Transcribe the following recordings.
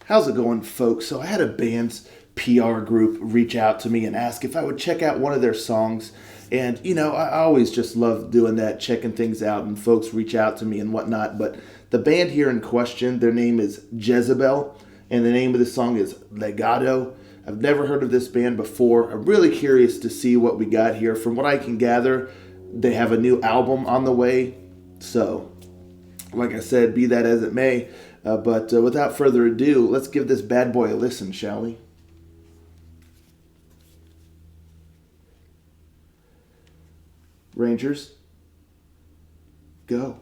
How's it going, folks? So I had a band's PR group reach out to me and ask if I would check out one of their songs. And, I always just love doing that, checking things out, and folks reach out to me and whatnot. But the band here in question, their name is Jezabel, and the name of the song is Legado. I've never heard of this band before. I'm really curious to see what we got here. From what I can gather, they have a new album on the way. So, like I said, be that as it may. But without further ado, let's give this bad boy a listen, shall we? Rangers, go.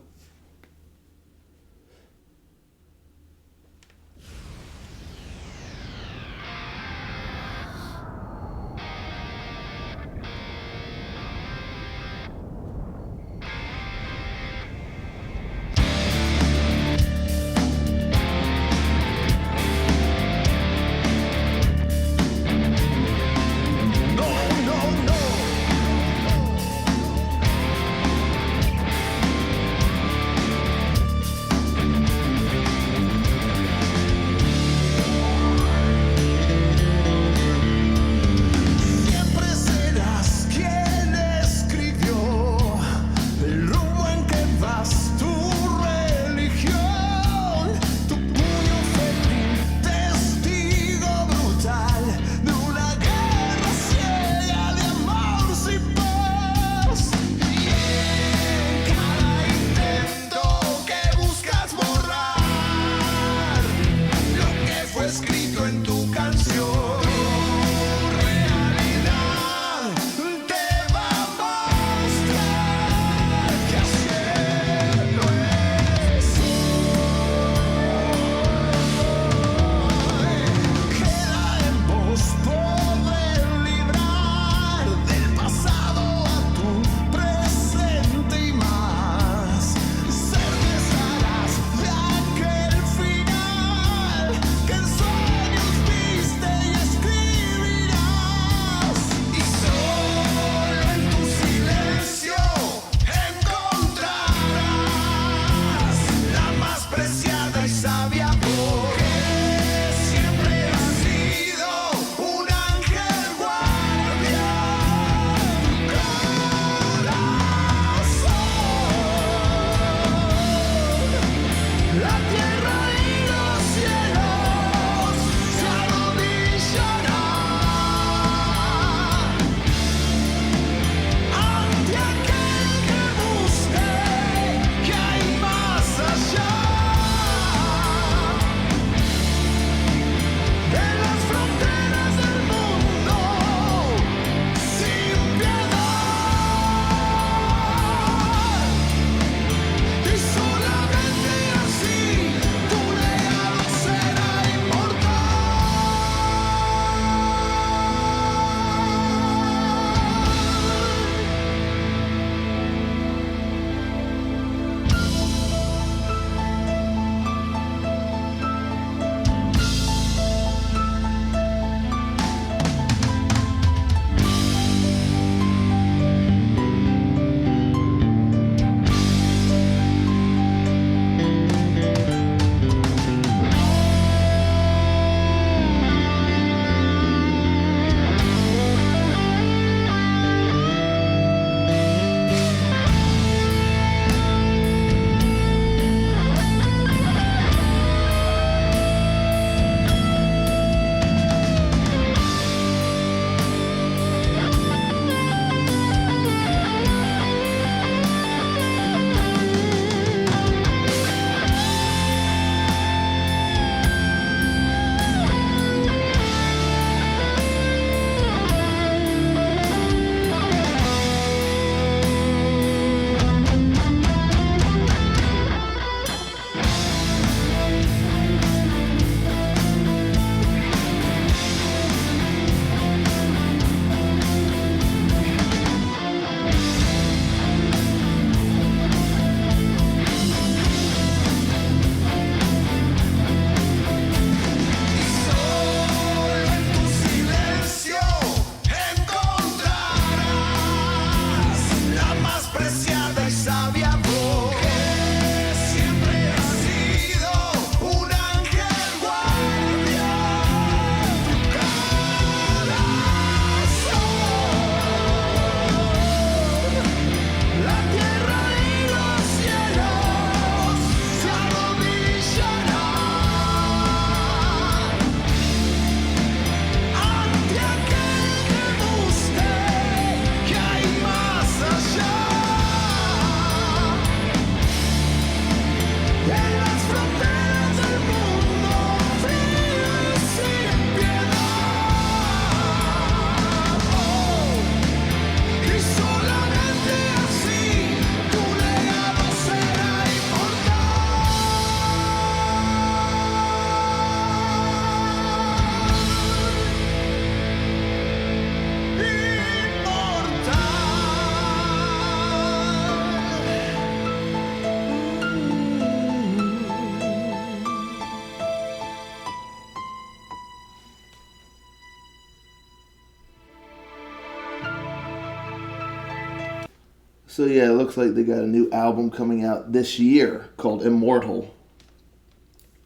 So yeah, it looks like they got a new album coming out this year called Immortal.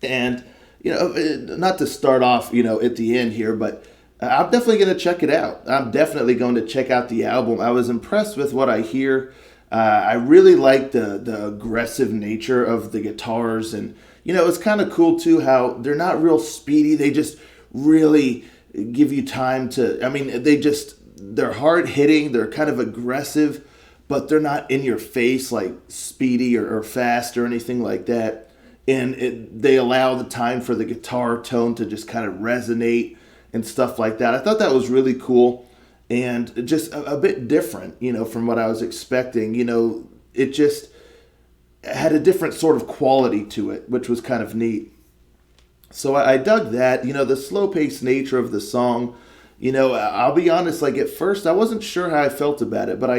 And not to start off, at the end here, but I'm definitely going to check it out. I'm definitely going to check out the album. I was impressed with what I hear. I really like the aggressive nature of the guitars, and it's kind of cool too how they're not real speedy. They just really give you time to. I mean, they're hard hitting. They're kind of aggressive, but they're not in your face like speedy or fast or anything like that. And they allow the time for the guitar tone to just kind of resonate and stuff like that. I thought that was really cool and just a bit different, from what I was expecting. It just had a different sort of quality to it, which was kind of neat. So I dug that. The slow paced nature of the song. I'll be honest, like at first I wasn't sure how I felt about it, but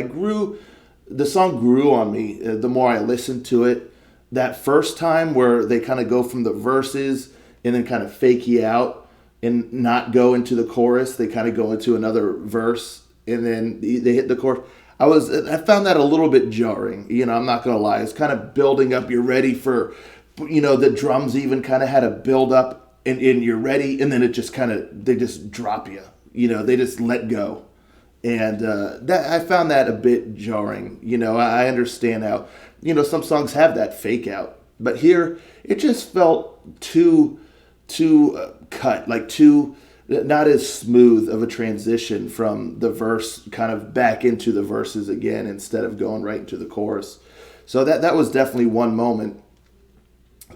the song grew on me the more I listened to it. That first time where they kind of go from the verses and then kind of fake you out and not go into the chorus, they kind of go into another verse and then they hit the chorus. I found that a little bit jarring. I'm not gonna lie. It's kind of building up. You're ready for, the drums even kind of had a build up and you're ready, and then it just they just drop you. They just let go. And that I found that a bit jarring. I understand how some songs have that fake out, but here it just felt too cut, like too not as smooth of a transition from the verse kind of back into the verses again instead of going right into the chorus. So that was definitely one moment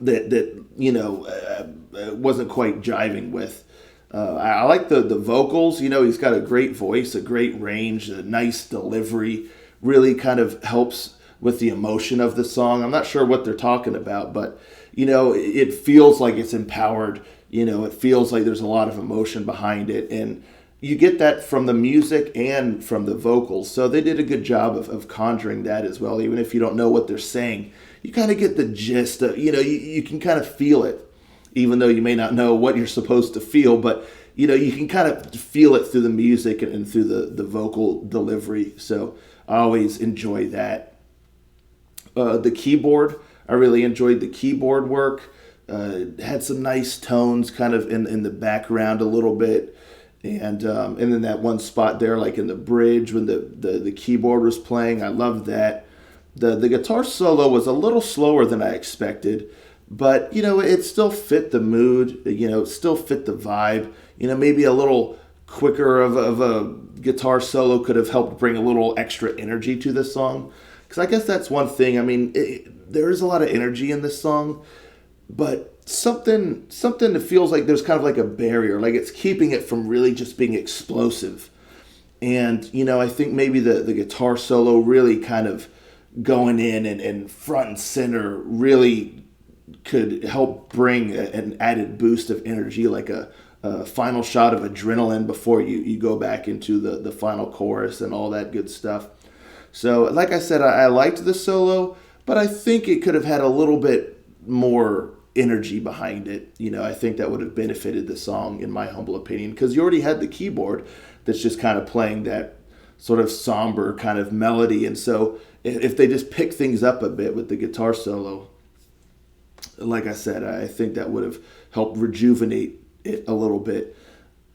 that wasn't quite jiving with. I like the vocals. He's got a great voice, a great range, a nice delivery. Really kind of helps with the emotion of the song. I'm not sure what they're talking about, but it feels like it's empowered. It feels like there's a lot of emotion behind it, and you get that from the music and from the vocals. So they did a good job of conjuring that as well. Even if you don't know what they're saying, you kind of get the gist of, you can kind of feel it, even though you may not know what you're supposed to feel, but you can kind of feel it through the music and through the vocal delivery. So I always enjoy that. The keyboard, I really enjoyed the keyboard work. Had some nice tones kind of in the background a little bit. And then that one spot there, like in the bridge when the keyboard was playing, I loved that. The guitar solo was a little slower than I expected, but it still fit the mood. It still fit the vibe. Maybe a little quicker of a guitar solo could have helped bring a little extra energy to the song. Because I guess that's one thing. I mean, there is a lot of energy in this song, but something that feels like there's kind of like a barrier, like it's keeping it from really just being explosive. And I think maybe the guitar solo really kind of going in and front and center really could help bring an added boost of energy, like a final shot of adrenaline before you go back into the final chorus and all that good stuff. So like I said, I liked the solo, but I think it could have had a little bit more energy behind it. I think that would have benefited the song, in my humble opinion, because you already had the keyboard that's just kind of playing that sort of somber kind of melody. And so if they just pick things up a bit with the guitar solo, like I said, I think that would have helped rejuvenate it a little bit.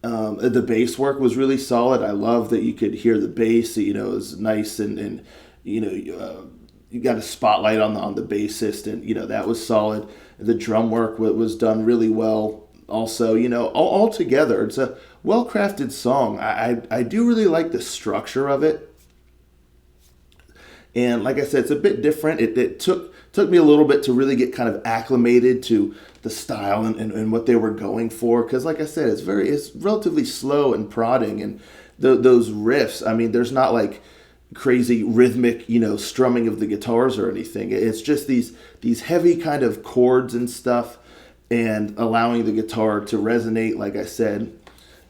The bass work was really solid. I love that you could hear the bass. It was nice, and you got a spotlight on the bassist, and that was solid. The drum work was done really well. Also, all together, it's a well-crafted song. I do really like the structure of it. And like I said, it's a bit different. It took me a little bit to really get kind of acclimated to the style and what they were going for. Because like I said, it's relatively slow and prodding. And those riffs, I mean, there's not like crazy rhythmic, strumming of the guitars or anything. It's just these heavy kind of chords and stuff, and allowing the guitar to resonate, like I said.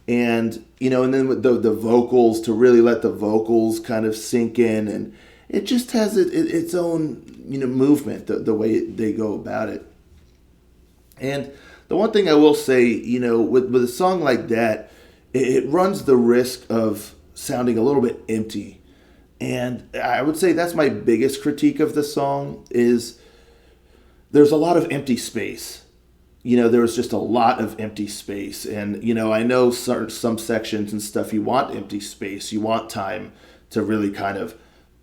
And, and then with the vocals, to really let the vocals kind of sink in, and it just has its own, movement, the way they go about it. And the one thing I will say, with a song like that, it runs the risk of sounding a little bit empty. And I would say that's my biggest critique of the song is there's a lot of empty space. There was just a lot of empty space. And, I know some sections and stuff, you want empty space. You want time to really kind of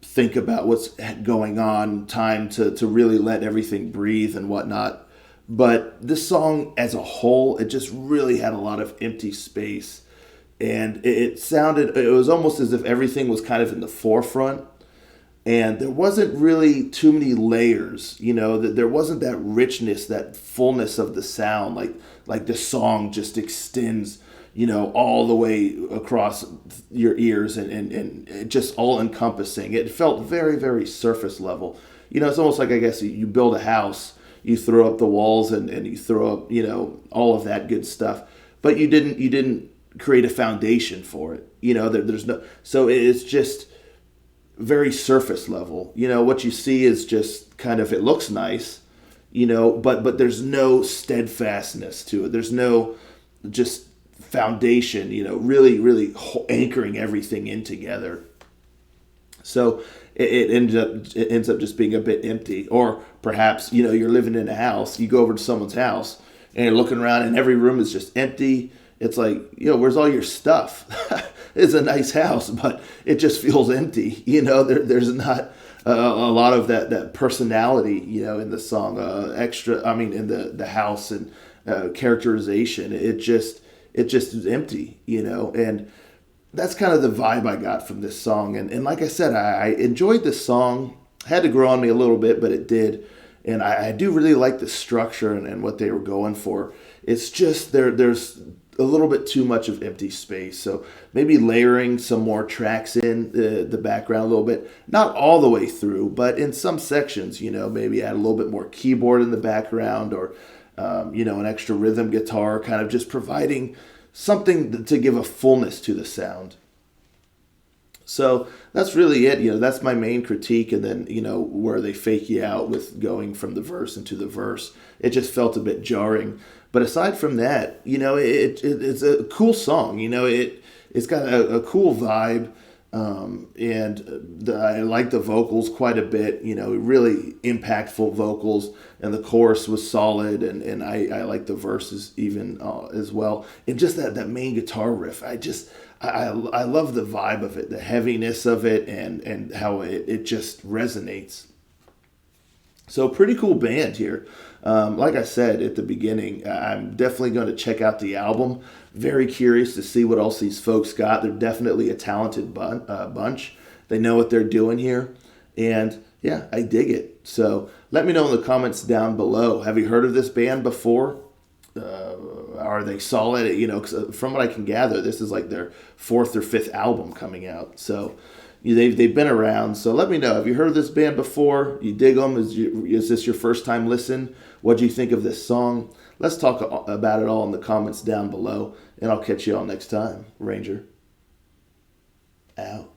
think about what's going on, time to really let everything breathe and whatnot. But this song as a whole, it just really had a lot of empty space. And it was almost as if everything was kind of in the forefront, and there wasn't really too many layers. That there wasn't that richness, that fullness of the sound, like the song just extends, all the way across your ears, and just all encompassing. It felt very, very surface level. It's almost like, I guess, you build a house, you throw up the walls, and you throw up, all of that good stuff, but you didn't create a foundation for it. There's no, so it's just very surface level. What you see is just kind of, it looks nice, but there's no steadfastness to it. There's no just foundation, really, really anchoring everything in together. So it ends up just being a bit empty. Or perhaps, you're living in a house, you go over to someone's house and you're looking around and every room is just empty. It's like, where's all your stuff? It's a nice house, but it just feels empty. There's not a lot of that personality, in the song, in the house and characterization. It just is empty, and that's kind of the vibe I got from this song. And like I said, I enjoyed this song. Had to grow on me a little bit, but it did. And I do really like the structure and what they were going for. It's just there's a little bit too much of empty space. So maybe layering some more tracks in the background a little bit. Not all the way through, but in some sections, maybe add a little bit more keyboard in the background, or, an extra rhythm guitar, kind of just providing something to give a fullness to the sound. So that's really it. That's my main critique. And then, where they fake you out with going from the verse into the verse, it just felt a bit jarring. But aside from that, it's a cool song. It's got a cool vibe. I like the vocals quite a bit, really impactful vocals, and the chorus was solid, and I like the verses even as well. And just that main guitar riff, I love the vibe of it, the heaviness of it, and how it just resonates. So pretty cool band here. Like I said at the beginning, I'm definitely going to check out the album. Very curious to see what else these folks got. They're definitely a talented bunch. They know what they're doing here. And yeah, I dig it. So let me know in the comments down below. Have you heard of this band before? Are they solid? 'Cause from what I can gather, this is like their 4th or 5th album coming out. So they've been around. So let me know. Have you heard of this band before? You dig them? Is this your first time listen? What do you think of this song? Let's talk about it all in the comments down below. And I'll catch you all next time. Ranger out.